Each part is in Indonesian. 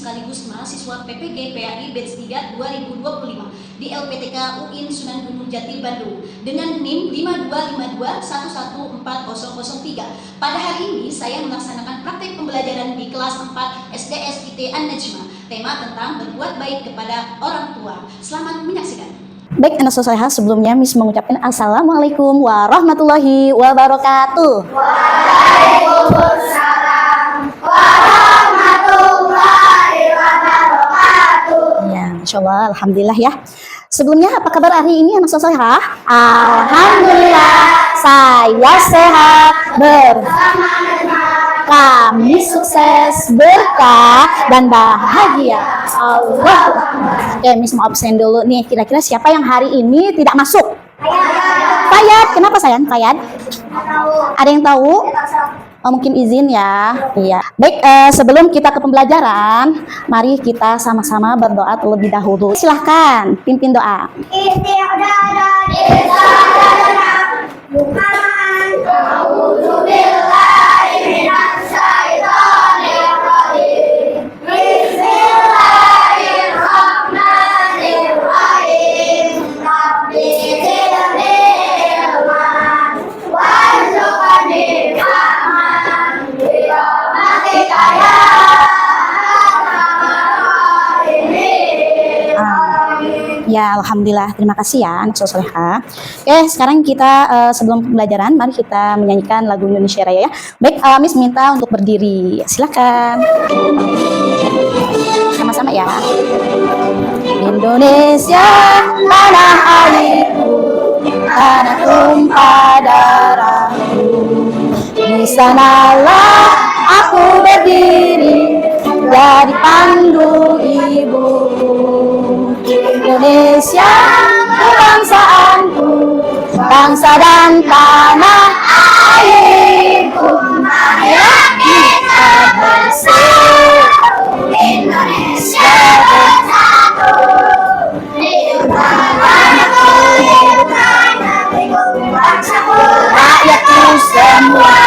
sekaligus mahasiswa PPG PAI Batch 3 2025 di LPTK UIN Sunan Gunung Jati Bandung dengan NIM 5252114003. Pada hari ini saya melaksanakan praktek pembelajaran di kelas 4 SDSIT An-Najmah. Tema tentang berbuat baik kepada orang tua. Selamat menyaksikan. Baik, anak soleha, sebelumnya Miss mengucapkan Assalamualaikum warahmatullahi wabarakatuh. Waalaikumsalam warahmatullahi wabarakatuh. Ya, Masya Allah, Alhamdulillah ya. Sebelumnya, apa kabar hari ini anak soleha? Alhamdulillah, saya sehat bersama kami sukses, berkah, dan bahagia. Allah. Oke, Miss mau absen dulu nih. Kira-kira siapa yang hari ini tidak masuk? Fayad. Kenapa sayang? Fayad? Ada yang tahu? Oh, mungkin izin ya. Iya. Baik, sebelum kita ke pembelajaran, mari kita sama-sama berdoa terlebih dahulu. Silahkan, pimpin doa. Ya, Alhamdulillah. Terima kasih ya, anak soleha. Oke, sekarang kita sebelum pembelajaran, mari kita menyanyikan lagu Indonesia Raya ya. Baik, Miss minta untuk berdiri. Silakan. Sama-sama ya. Indonesia, tanah airku, tanah tumpah darahku. Di sanalah aku berdiri, jadi pandu ibu. Indonesia, kebangsaanku, bangsa dan tanah airku. Marilah kita bersatu, Indonesia bersatu. Hiduplah bangsaku, rakyatku semua.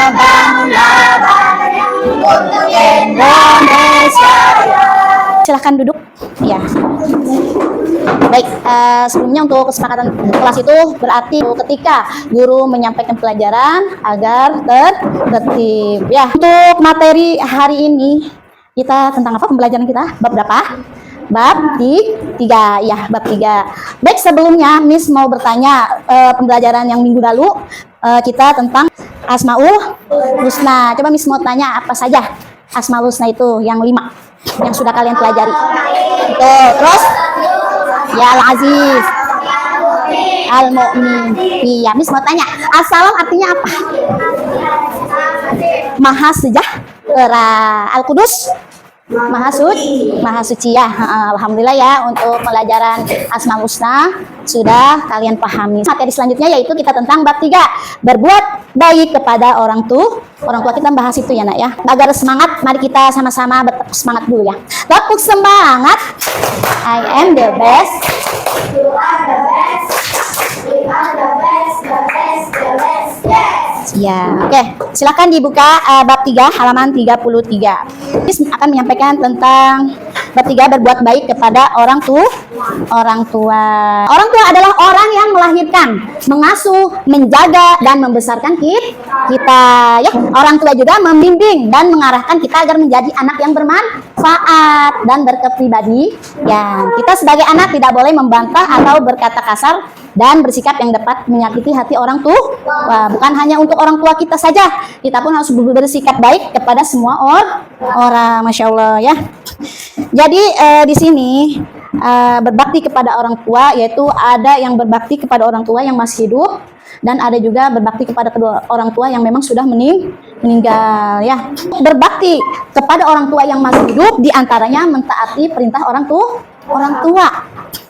Bangunlah untuk Indonesia. Silahkan duduk. Ya. Baik, sebelumnya untuk kesepakatan kelas itu berarti ketika guru menyampaikan pelajaran agar tertib. Ya. Untuk materi hari ini kita tentang apa pembelajaran kita? Bab berapa? Bab 3. Ya, bab 3. Baik, sebelumnya Miss mau bertanya pembelajaran yang minggu lalu kita tentang Asmaul Husna. Coba Miss mau tanya apa saja Asmaul Husna itu yang 5 yang sudah kalian pelajari. Tuh, terus ya Al-Aziz, Al-Mu'min. Iya, Miss mau tanya, As-Salam artinya apa? Maha sejahtera. Al-Qudus, Maha suci ya. Alhamdulillah ya, untuk pelajaran Asmaul Husna sudah kalian pahami. Materi selanjutnya yaitu kita tentang bab 3, berbuat baik kepada orang tua. Kita bahas itu ya nak ya. Agar semangat, mari kita sama-sama bertepuk semangat dulu ya. Tepuk semangat. I am the best. You are the best. We are the best, the best, the best. Yes. Ya, oke. Silakan dibuka bab 3 halaman 33. Miss akan menyampaikan tentang bab 3, berbuat baik kepada orang tua. Orang tua adalah orang yang melahirkan, mengasuh, menjaga dan membesarkan kita. Ya, orang tua juga membimbing dan mengarahkan kita agar menjadi anak yang bermanfaat dan berkepribadian. Ya, kita sebagai anak tidak boleh membantah atau berkata kasar dan bersikap yang dapat menyakiti hati orang tua. Wah, bukan hanya untuk orang tua kita saja, kita pun harus bersikap baik kepada semua orang. Masya Allah ya. Jadi di sini berbakti kepada orang tua, yaitu ada yang berbakti kepada orang tua yang masih hidup dan ada juga berbakti kepada kedua orang tua yang memang sudah meninggal ya. Berbakti kepada orang tua yang masih hidup diantaranya mentaati perintah orang tua.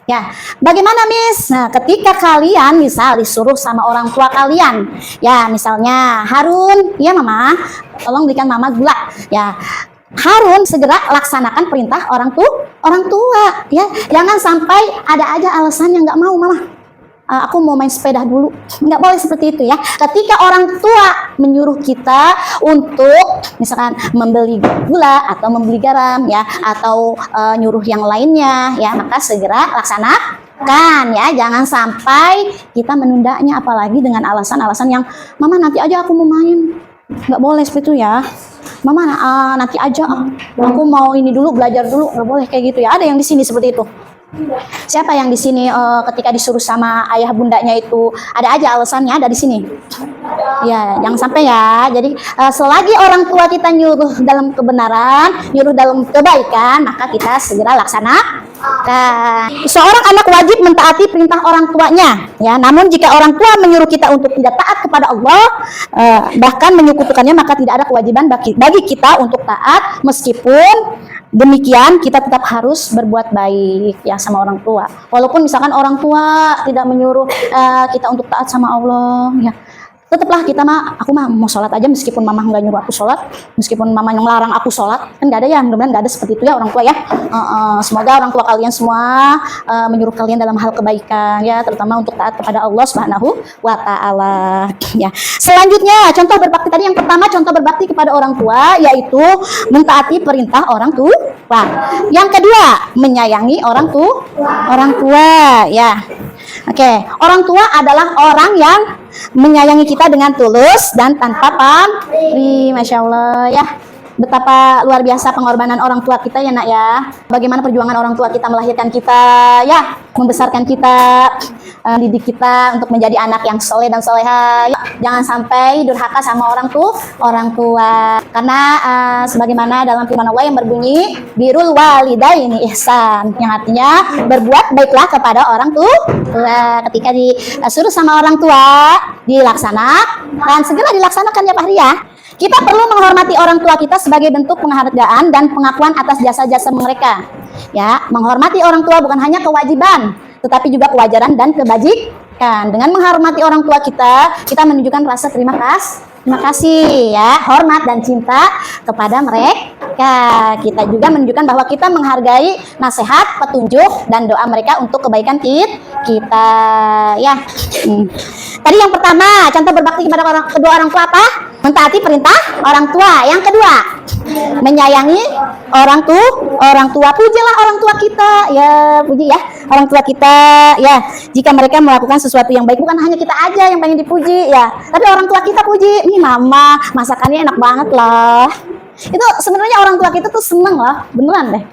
Ya, bagaimana Miss? Nah, ketika kalian misal disuruh sama orang tua kalian, ya misalnya Harun, ya Mama, tolong berikan Mama gula. Ya, Harun segera laksanakan perintah orang tua, ya. Jangan sampai ada aja alasan yang nggak mau Mama. aku mau main sepeda dulu. Nggak boleh seperti itu ya. Ketika orang tua menyuruh kita untuk misalkan membeli gula atau membeli garam ya, atau nyuruh yang lainnya ya, maka segera laksanakan ya. Jangan sampai kita menundanya, apalagi dengan alasan-alasan yang mama nanti aja aku mau main. Nggak boleh seperti itu ya. Mama nanti aja, aku mau ini dulu, belajar dulu. Nggak boleh kayak gitu ya. Ada yang di sini seperti itu. Siapa yang di sini ketika disuruh sama ayah bundanya itu ada aja alasannya, ada di sini. Ya, jangan sampai ya. Jadi selagi orang tua kita nyuruh dalam kebenaran, nyuruh dalam kebaikan, maka kita segera laksanakan. Seorang anak wajib mentaati perintah orang tuanya. Ya, namun jika orang tua menyuruh kita untuk tidak taat kepada Allah, bahkan menyekutukannya, maka tidak ada kewajiban bagi kita untuk taat. Meskipun demikian, kita tetap harus berbuat baik ya sama orang tua. Walaupun misalkan orang tua tidak menyuruh kita untuk taat sama Allah, ya tetaplah kita aku mau sholat aja meskipun mama nggak nyuruh aku sholat, meskipun mama yang melarang aku sholat. Kan nggak ada ya, mudah-mudahan nggak ada seperti itu ya orang tua ya. Semoga orang tua kalian semua menyuruh kalian dalam hal kebaikan ya, terutama untuk taat kepada Allah Subhanahu wa Ta'ala ya. Selanjutnya, contoh berbakti tadi yang pertama, contoh berbakti kepada orang tua yaitu mentaati perintah orang tua. Yang kedua, menyayangi orang tua ya. Oke, orang tua adalah orang yang menyayangi kita dengan tulus dan tanpa pamrih. Masya Allah ya. Betapa luar biasa pengorbanan orang tua kita ya nak ya. Bagaimana perjuangan orang tua kita melahirkan kita ya, membesarkan kita, didik kita untuk menjadi anak yang soleh dan soleha ya. Jangan sampai durhaka sama orang tua. Karena sebagaimana dalam firman Allah yang berbunyi birrul walidaini ihsan, yang artinya berbuat baiklah kepada orang tua. Ketika disuruh sama orang tua, dilaksanakan, segera dilaksanakan ya Pak Ria. Kita perlu menghormati orang tua kita sebagai bentuk penghargaan dan pengakuan atas jasa-jasa mereka. Ya, menghormati orang tua bukan hanya kewajiban, tetapi juga kewajaran dan kebajikan. Dengan menghormati orang tua kita menunjukkan rasa terima kasih ya, hormat dan cinta kepada mereka. Kita juga menunjukkan bahwa kita menghargai nasihat, petunjuk dan doa mereka untuk kebaikan kita ya. Tadi yang pertama, contoh berbakti kepada kedua orang tua apa? Mentaati perintah orang tua. Yang kedua, menyayangi orang tua. Pujilah orang tua kita ya, puji ya orang tua kita ya. Jika mereka melakukan sesuatu yang baik, bukan hanya kita aja yang pengen dipuji ya, tapi orang tua kita puji. Nih mama masakannya enak banget lah. Itu sebenarnya orang tua kita tuh seneng lah, beneran deh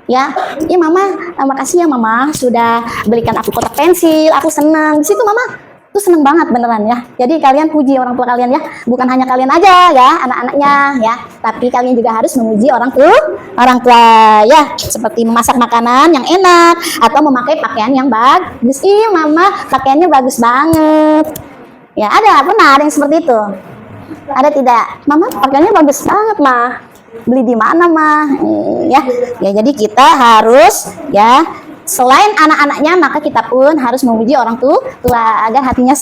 ya. Mama, makasih ya mama sudah belikan aku kotak pensil, aku senang. Di situ mama tuh seneng banget beneran ya. Jadi kalian puji orang tua kalian ya, bukan hanya kalian aja ya, anak-anaknya ya, tapi kalian juga harus memuji orang tua ya, seperti memasak makanan yang enak atau memakai pakaian yang bagus. Mama pakaiannya bagus banget ya. Pernah ada yang seperti itu? Ada tidak? Mama pakaiannya bagus banget mah, beli di mana mah ya. Jadi kita harus ya, selain anak-anaknya, maka kita pun harus memuji orang tua agar hatinya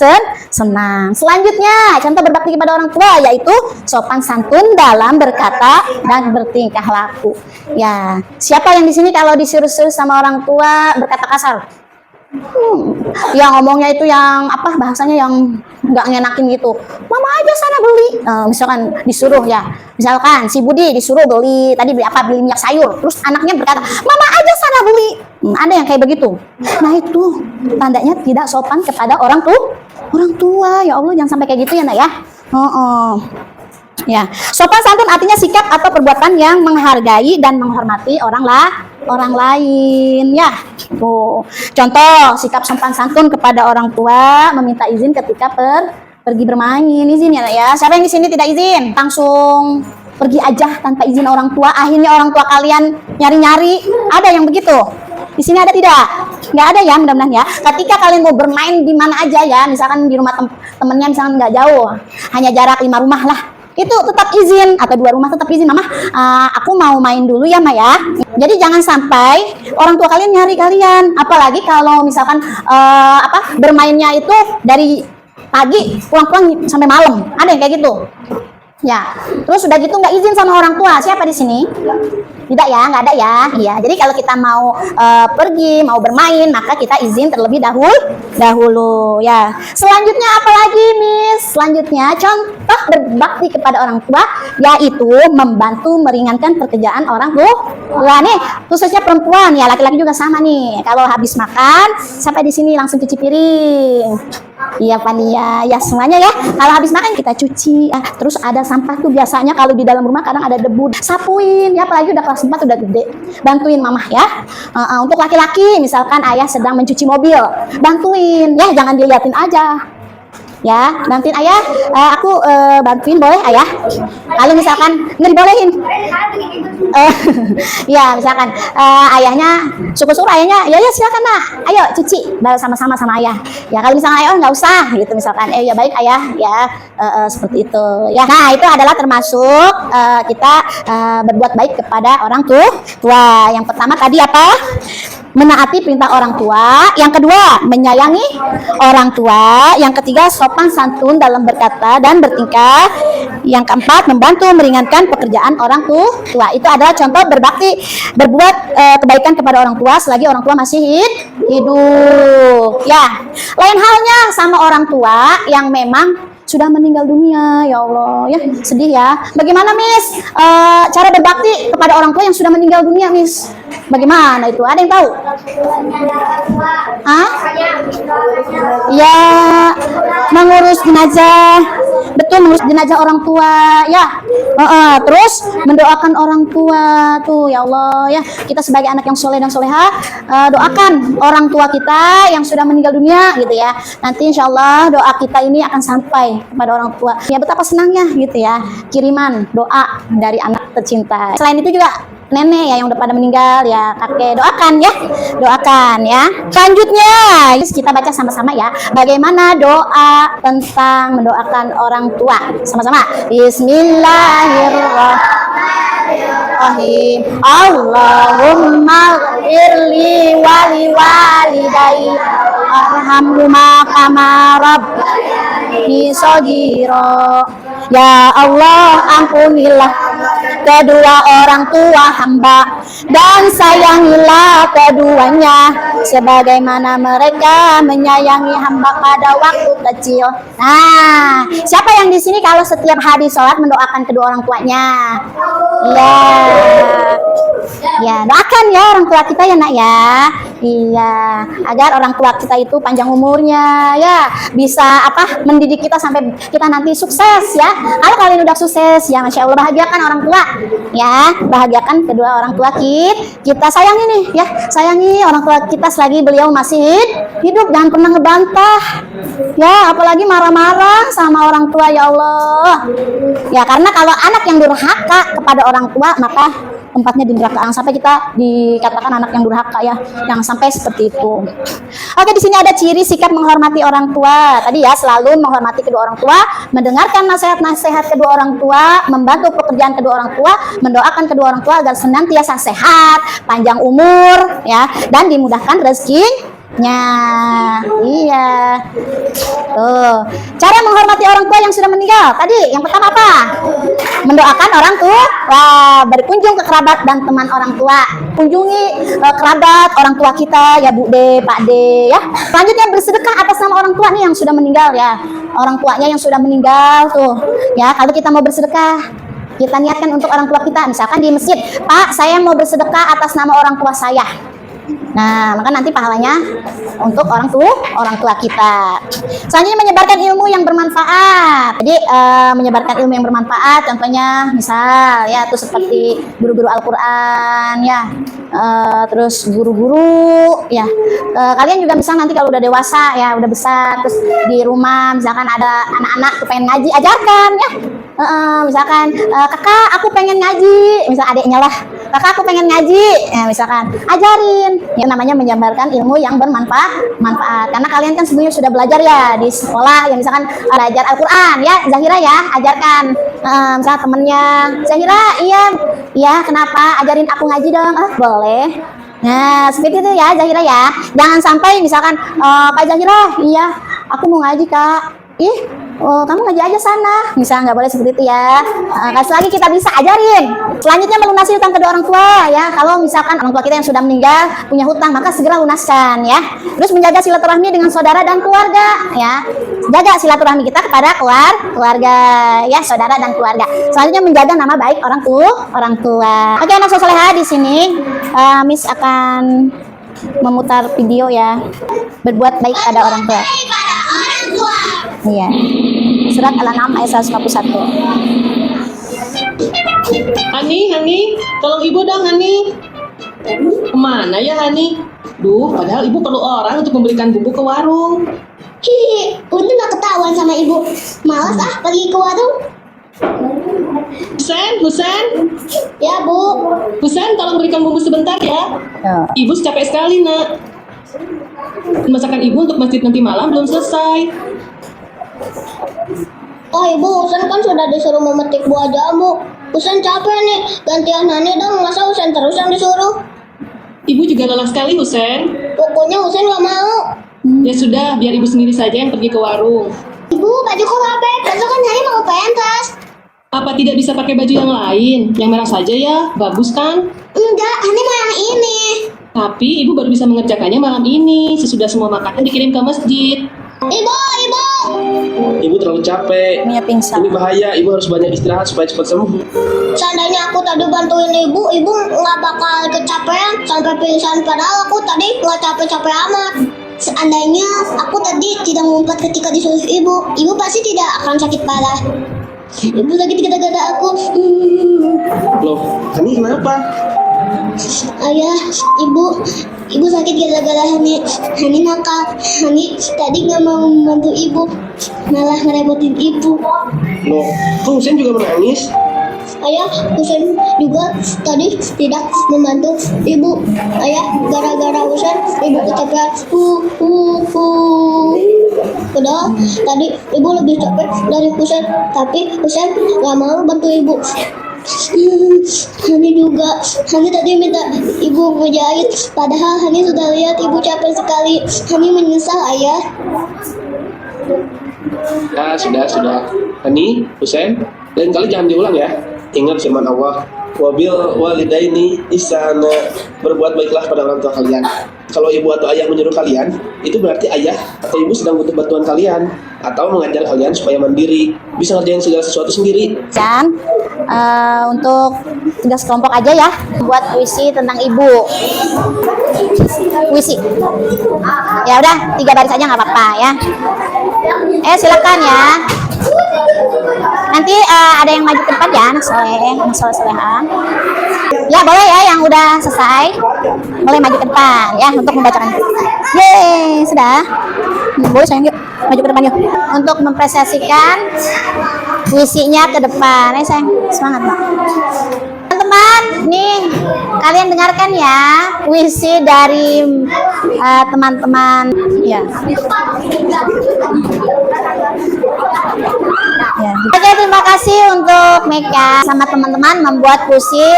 senang. Selanjutnya, contoh berbakti kepada orang tua yaitu sopan santun dalam berkata dan bertingkah laku. Ya, siapa yang di sini kalau disuruh-suruh sama orang tua berkata kasar? Yang ngomongnya itu yang apa, bahasanya yang nggak ngenakin gitu. Mama aja sana beli. Misalkan disuruh ya, misalkan si Budi disuruh beli apa, beli minyak sayur, terus anaknya berkata mama aja sana beli. Ada yang kayak begitu. Nah itu tandanya tidak sopan kepada orang tua. Ya Allah, jangan sampai kayak gitu ya nak ya. Ya, sopan santun artinya sikap atau perbuatan yang menghargai dan menghormati orang lain ya. Contoh sikap sopan santun kepada orang tua, meminta izin ketika pergi bermain. Izin ya nak ya. Siapa yang di sini tidak izin? Langsung pergi aja tanpa izin orang tua. Akhirnya orang tua kalian nyari-nyari. Ada yang begitu? Di sini ada tidak? Nggak ada ya, mudah-mudahan ya. Ketika kalian mau bermain di mana aja ya, misalkan di rumah temennya, misalkan nggak jauh, hanya jarak 5 rumah lah, itu tetap izin, atau 2 rumah tetap izin. Mama, aku mau main dulu ya Ma ya. Jadi jangan sampai orang tua kalian nyari kalian. Apalagi kalau misalkan bermainnya itu dari pagi pulang-pulang sampai malam. Ada yang kayak gitu? Ya, terus udah gitu nggak izin sama orang tua. Siapa di sini? Tidak ya, nggak ada ya. Iya, jadi kalau kita mau pergi, mau bermain, maka kita izin terlebih dahulu ya. Selanjutnya apa lagi, Miss? Selanjutnya contoh berbakti kepada orang tua, yaitu membantu meringankan pekerjaan orang tua. Nih, khususnya perempuan ya, laki-laki juga sama nih. Kalau habis makan, sampai di sini langsung cuci piring. Iya Fania, ya semuanya ya. Kalau habis makan kita cuci. Terus ada sampah tuh biasanya kalau di dalam rumah kadang ada debu. Sapuin ya, apalagi udah kelas 4 udah gede. Bantuin mamah ya. Untuk laki-laki misalkan ayah sedang mencuci mobil, bantuin ya, jangan diliatin aja. Ya, bantuin ayah. Aku bantuin boleh ayah? Kalau misalkan nggak dibolehin. Ya, misalkan ayahnya suruh ayahnya, ya silakan nak, ayo cuci sama-sama sama ayah. Ya kalau misalkan ayah nggak usah gitu misalkan, ya baik ayah ya, seperti itu. Ya, nah itu adalah termasuk kita berbuat baik kepada orang tua. Yang pertama tadi apa? Menaati perintah orang tua. Yang kedua, menyayangi orang tua. Yang ketiga, sopan santun dalam berkata dan bertingkah. Yang keempat, membantu meringankan pekerjaan orang tua. Itu adalah contoh berbakti, berbuat kebaikan kepada orang tua selagi orang tua masih hidup. Ya, lain halnya sama orang tua yang memang sudah meninggal dunia. Ya Allah, ya sedih ya. Bagaimana Miss cara berbakti kepada orang tua yang sudah meninggal dunia, Miss? Bagaimana itu? Ada yang tahu? Ya, mengurus jenazah. Betul, mengurus jenazah orang tua. Ya, terus mendoakan orang tua tuh. Ya Allah, ya kita sebagai anak yang soleh dan soleha, doakan orang tua kita yang sudah meninggal dunia, gitu ya. Nanti insya Allah doa kita ini akan sampai kepada orang tua. Ya betapa senangnya gitu ya, kiriman doa dari anak tercinta. Selain itu juga nenek ya yang udah pada meninggal ya, kakek, doakan ya. Selanjutnya kita baca sama-sama ya, bagaimana doa tentang mendoakan orang tua sama-sama. Bismillahirrahmanirrahim. Allahumma ghfirli wali walidayya arhamhuma kama rabbayani shaghira. Ya Allah, ampunilah kedua orang tua hamba dan sayangilah keduanya sebagaimana mereka menyayangi hamba pada waktu kecil. Nah, siapa yang di sini kalau setiap hari sholat mendoakan kedua orang tuanya? Ya, doakan ya orang tua kita ya nak ya. Iya, agar orang tua kita itu panjang umurnya ya, bisa mendidik kita sampai kita nanti sukses ya. Kalau kalian udah sukses ya, masya Allah, bahagiakan orang tua ya, bahagiakan kedua orang tua kita sayangi nih ya, sayangi orang tua kita selagi beliau masih hidup, jangan pernah ngebantah ya, apalagi marah-marah sama orang tua. Ya Allah ya, karena kalau anak yang durhaka kepada orang tua maka tempatnya di neraka. Sampai kita dikatakan anak yang durhaka ya, yang sampai seperti itu. Oke, di sini ada ciri sikap menghormati orang tua. Tadi ya, selalu menghormati kedua orang tua, mendengarkan nasihat-nasihat kedua orang tua, membantu pekerjaan kedua orang tua, mendoakan kedua orang tua agar senantiasa sehat, panjang umur ya, dan dimudahkan rezekinya. Iya. Tuh, cara menghormati orang tua yang sudah meninggal. Tadi yang pertama apa? Mendoakan orang tua. Berkunjung ke kerabat dan teman orang tua. Kunjungi kerabat orang tua kita ya, Bu De, Pak De ya. Selanjutnya bersedekah atas nama orang tua nih yang sudah meninggal ya. Orang tuanya yang sudah meninggal tuh. Ya, kalau kita mau bersedekah, kita niatkan untuk orang tua kita. Misalkan di masjid, Pak, saya mau bersedekah atas nama orang tua saya. Nah, maka nanti pahalanya untuk orang tua kita. Selanjutnya menyebarkan ilmu yang bermanfaat. Jadi menyebarkan ilmu yang bermanfaat, contohnya misal ya, itu seperti guru-guru Al-Quran ya, terus guru-guru ya. Kalian juga bisa nanti kalau udah dewasa ya, udah besar, terus di rumah misalkan ada anak-anak pengen ngaji, ajarkan ya. Misalkan kakak aku pengen ngaji, misal adiknya lah, kakak aku pengen ngaji ya, misalkan ajarin ya, namanya menyebarkan ilmu yang bermanfaat. Karena kalian kan sebenarnya sudah belajar ya di sekolah ya, misalkan belajar Al-Quran ya, Zahira ya, ajarkan misalkan temennya, Zahira iya kenapa, ajarin aku ngaji dong. Boleh. Nah, seperti itu ya Zahira ya. Jangan sampai misalkan Kak Zahira, iya aku mau ngaji Kak, oh kamu ngaji aja sana, misal nggak boleh seperti itu ya. Kasih lagi kita bisa ajarin. Selanjutnya melunasi hutang kedua orang tua ya. Kalau misalkan orang tua kita yang sudah meninggal punya hutang, maka segera lunaskan ya. Terus menjaga silaturahmi dengan saudara dan keluarga ya. Jaga silaturahmi kita kepada keluarga ya, saudara dan keluarga. Selanjutnya menjaga nama baik orang tua. Oke, anak soleha, di sini Miss akan memutar video ya. Berbuat baik pada orang tua. Iya. Surat Al-An'am ayat 141. Hani, tolong ibu dong, Hani. Kemana ya, Hani? Duh, padahal ibu perlu orang untuk membelikan bumbu ke warung. Hihi, untung gak ketahuan sama ibu. Malas pergi ke warung. Husen, Ya bu. Husen, tolong berikan bumbu sebentar ya. Ibu capek sekali, nak. Masakan ibu untuk masjid nanti malam belum selesai. Oh ibu, Husen kan sudah disuruh memetik buah jambu. Husen capek nih, gantian Hani dong. Masa Husen terus yang disuruh? Ibu juga lelah sekali, Husen. Pokoknya Husen gak mau. Ya sudah, biar ibu sendiri saja yang pergi ke warung. Ibu, bajuku robek. Besok kan Hani mau pentas. Apa tidak bisa pakai baju yang lain? Yang merah saja ya, bagus kan? Enggak, Hani mau yang ini. Tapi ibu baru bisa mengerjakannya malam ini, sesudah semua makanan dikirim ke masjid. Ibu. Ibu terlalu capek. Ini pingsan. Ini bahaya. Ibu harus banyak istirahat supaya cepat sembuh. Seandainya aku tadi bantuin ibu nggak bakal kecapean sampai pingsan. Padahal aku tadi nggak capek-capek amat. Seandainya aku tadi tidak ngumpet ketika disuruh ibu pasti tidak akan sakit parah. Ibu sakit gara-gara aku. Loh, Hani kenapa? Ayah, ibu sakit gara-gara Hani nakal. Hani tadi nggak mau membantu ibu, malah ngerepotin ibu. Loh, kok Husen juga menangis? Ayah, Husen juga tadi tidak membantu ibu. Ayah, gara-gara Husen, ibu kecapean. Padahal tadi ibu lebih capek dari Husen, tapi Husen gak mau bantu ibu. Hani tadi minta ibu ngejahit, padahal Hani sudah lihat ibu capek sekali. Hani menyesal, ayah. Ya, sudah. Hani, Husen, lain kali jangan diulang ya. Ingat firman Allah, wabil walidaini ihsana, berbuat baiklah pada orang tua kalian. Kalau ibu atau ayah menyuruh kalian, itu berarti ayah atau ibu sedang butuh bantuan kalian atau mengajar kalian supaya mandiri, bisa ngerjain segala sesuatu sendiri. Dan untuk tugas kelompok aja ya, buat puisi tentang ibu. Puisi. Ya udah, 3 baris aja nggak apa-apa ya. Silakan ya. Nanti ada yang maju ke depan ya, anak solehan. Ya boleh ya, yang udah selesai boleh maju ke depan ya untuk membacakan. Yeay, sudah. Boleh sayang, yuk maju ke depan yuk untuk mempresentasikan puisinya ke depan. Sayang, semangat Mbak. Teman-teman, nih kalian dengarkan ya puisi dari teman-teman ya. Oke, terima kasih untuk Meka sama teman-teman membuat puisi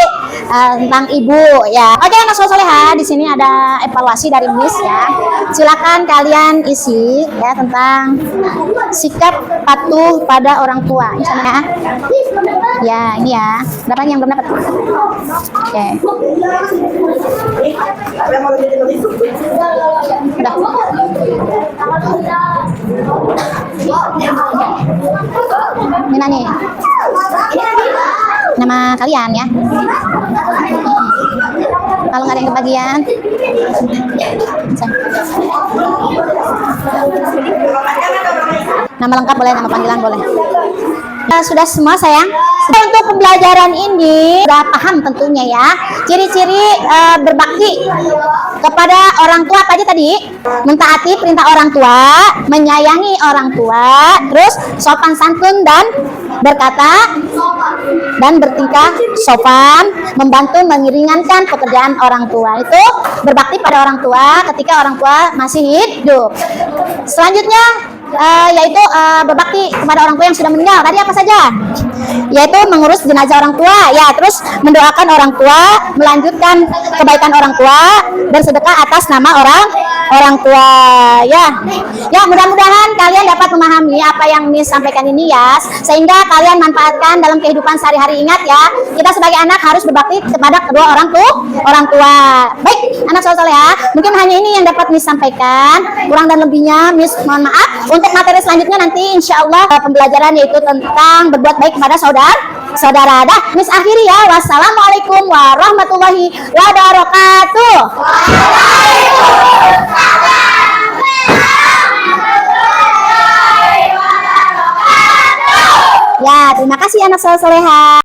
tentang ibu ya. Oke, anak soleha, di sini ada evaluasi dari Miss ya. Silakan kalian isi ya tentang sikap patuh pada orang tua. Misalnya ya, ini ya. Berapa yang belum dapat? Oke. Udah. Ini nih. Nama kalian ya. Kalau nggak ada yang kebagian, nama lengkap boleh, nama panggilan boleh. Sudah semua sayang. Untuk pembelajaran ini sudah paham tentunya ya ciri-ciri berbakti kepada orang tua apa aja tadi? Mentaati perintah orang tua, menyayangi orang tua, terus sopan santun dan berkata dan bertingkah sopan, membantu meringankan pekerjaan orang tua. Itu berbakti pada orang tua ketika orang tua masih hidup. Selanjutnya yaitu berbakti kepada orang tua yang sudah meninggal. Tadi apa saja? Yaitu mengurus jenazah orang tua, ya, terus mendoakan orang tua, melanjutkan kebaikan orang tua, dan sedekah atas nama orang tua, ya. Ya, mudah-mudahan kalian dapat memahami apa yang Miss sampaikan ini ya, sehingga kalian manfaatkan dalam kehidupan sehari-hari. Ingat ya, kita sebagai anak harus berbakti kepada kedua orang tua. Baik, anak soleh ya, mungkin hanya ini yang dapat Miss sampaikan. Kurang dan lebihnya Miss mohon maaf. Untuk materi selanjutnya nanti insya Allah pembelajaran yaitu tentang berbuat baik kepada saudara. Dah, Miss akhiri ya. Wassalamualaikum warahmatullahi wabarakatuh. Ya, terima kasih anak soleha.